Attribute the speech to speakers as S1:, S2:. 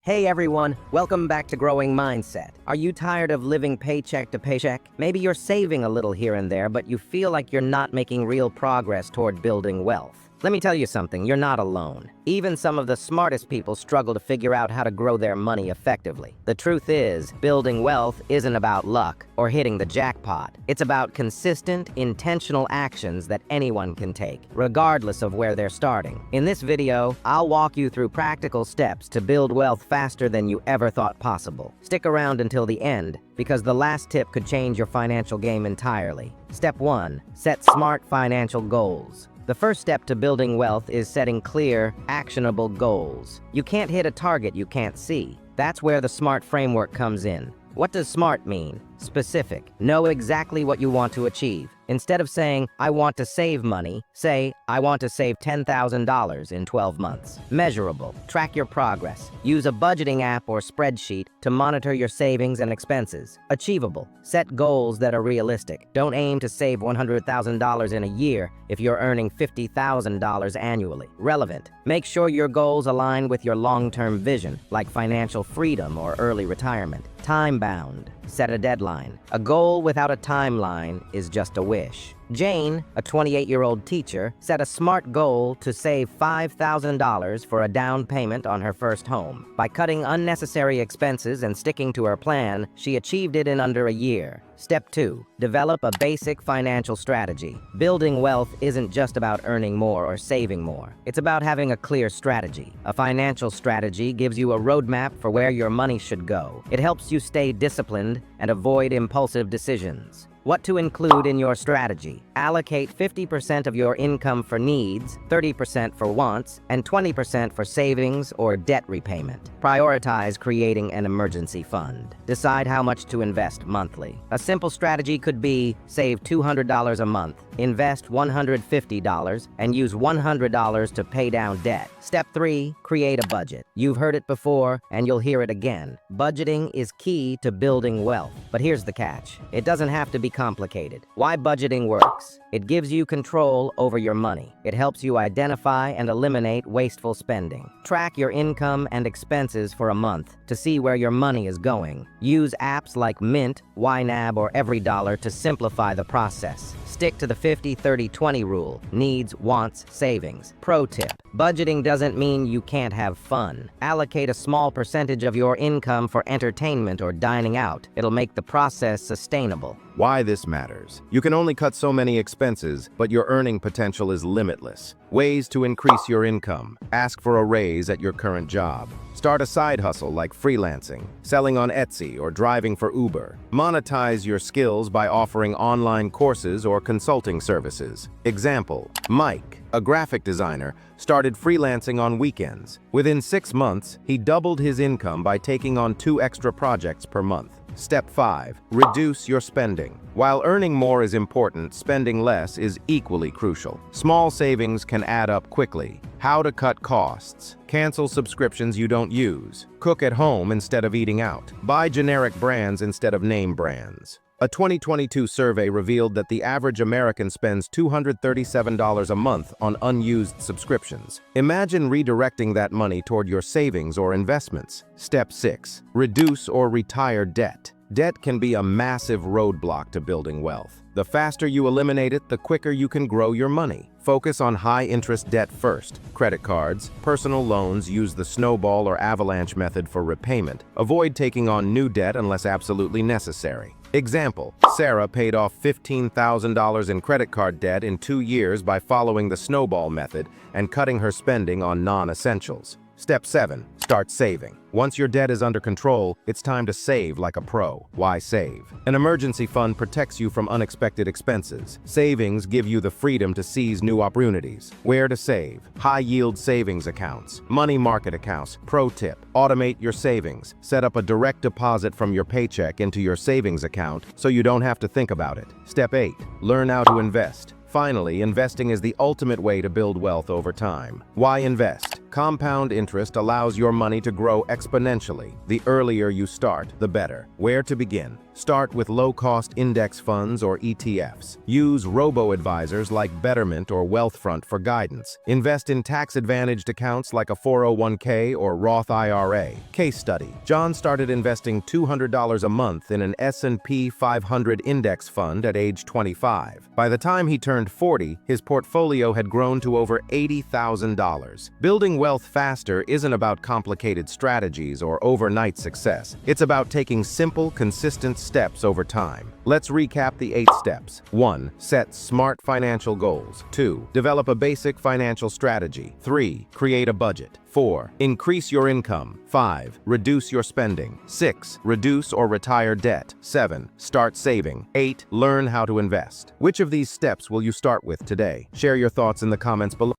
S1: Hey everyone, welcome back to Growing Mindset. Are you tired of living paycheck to paycheck? Maybe you're saving a little here and there, but you feel like you're not making real progress toward building wealth. Let me tell you something, you're not alone. Even some of the smartest people struggle to figure out how to grow their money effectively. The truth is, building wealth isn't about luck or hitting the jackpot. It's about consistent, intentional actions that anyone can take, regardless of where they're starting. In this video, I'll walk you through practical steps to build wealth faster than you ever thought possible. Stick around until the end, because the last tip could change your financial game entirely. Step 1. Set smart financial goals. The first step to building wealth is setting clear, actionable goals. You can't hit a target you can't see. That's where the SMART framework comes in. What does SMART mean? Specific. Know exactly what you want to achieve. Instead of saying, I want to save money, say, I want to save $10,000 in 12 months. Measurable. Track your progress. Use a budgeting app or spreadsheet to monitor your savings and expenses. Achievable. Set goals that are realistic. Don't aim to save $100,000 in a year if you're earning $50,000 annually. Relevant. Make sure your goals align with your long-term vision, like financial freedom or early retirement. Time-bound. Set a deadline. A goal without a timeline is just a wish. Jane, a 28-year-old teacher, set a SMART goal to save $5,000 for a down payment on her first home. By cutting unnecessary expenses and sticking to her plan, she achieved it in under a year. Step 2. Develop a basic financial strategy. Building wealth isn't just about earning more or saving more. It's about having a clear strategy. A financial strategy gives you a roadmap for where your money should go. It helps you stay disciplined and avoid impulsive decisions. What to include in your strategy. Allocate 50% of your income for needs, 30% for wants, and 20% for savings or debt repayment. Prioritize creating an emergency fund. Decide how much to invest monthly. A simple strategy could be save $200 a month, invest $150, and use $100 to pay down debt. Step 3. Create a budget. You've heard it before, and you'll hear it again. Budgeting is key to building wealth. But here's the catch. It doesn't have to be complicated. Why budgeting works? It gives you control over your money. It helps you identify and eliminate wasteful spending. Track your income and expenses for a month to see where your money is going. Use apps like Mint, YNAB, or EveryDollar to simplify the process. Stick to the 50-30-20 rule. Needs, wants, savings. Pro tip. Budgeting doesn't mean you can't have fun. Allocate a small percentage of your income for entertainment or dining out. It'll make the process sustainable.
S2: Why this matters. You can only cut so many expenses, but your earning potential is limitless. Ways to increase your income. Ask for a raise at your current job. Start a side hustle like freelancing, selling on Etsy, or driving for Uber. Monetize your skills by offering online courses or consulting services. Example, Mike, a graphic designer, started freelancing on weekends. Within 6 months, he doubled his income by taking on 2 extra projects per month. Step 5. Reduce your spending. While earning more is important, spending less is equally crucial. Small savings can add up quickly. How to cut costs. Cancel subscriptions you don't use. Cook at home instead of eating out. Buy generic brands instead of name brands. A 2022 survey revealed that the average American spends $237 a month on unused subscriptions. Imagine redirecting that money toward your savings or investments. Step 6. Reduce or retire debt. Debt can be a massive roadblock to building wealth. The faster you eliminate it, the quicker you can grow your money. Focus on high-interest debt first. Credit cards, personal loans. Use the snowball or avalanche method for repayment. Avoid taking on new debt unless absolutely necessary. Example, Sarah paid off $15,000 in credit card debt in 2 years by following the snowball method and cutting her spending on non-essentials. Step 7. Start saving. Once your debt is under control, it's time to save like a pro. Why save? An emergency fund protects you from unexpected expenses. Savings give you the freedom to seize new opportunities. Where to save? High-yield savings accounts, money market accounts. Pro tip: automate your savings. Set up a direct deposit from your paycheck into your savings account so you don't have to think about it. Step 8. Learn how to invest. Finally, investing is the ultimate way to build wealth over time. Why invest? Compound interest allows your money to grow exponentially. The earlier you start, the better. Where to begin? Start with low-cost index funds or ETFs. Use robo-advisors like Betterment or Wealthfront for guidance. Invest in tax-advantaged accounts like a 401k or Roth IRA. Case study. John started investing $200 a month in an S&P 500 index fund at age 25. By the time he turned 40, his portfolio had grown to over $80,000. Building wealth faster isn't about complicated strategies or overnight success. It's about taking simple, consistent steps over time. Let's recap the 8 steps. 1. Set smart financial goals. 2. Develop a basic financial strategy. 3. Create a budget. 4. Increase your income. 5. Reduce your spending. 6. Reduce or retire debt. 7. Start saving. 8. Learn how to invest. Which of these steps will you start with today? Share your thoughts in the comments below.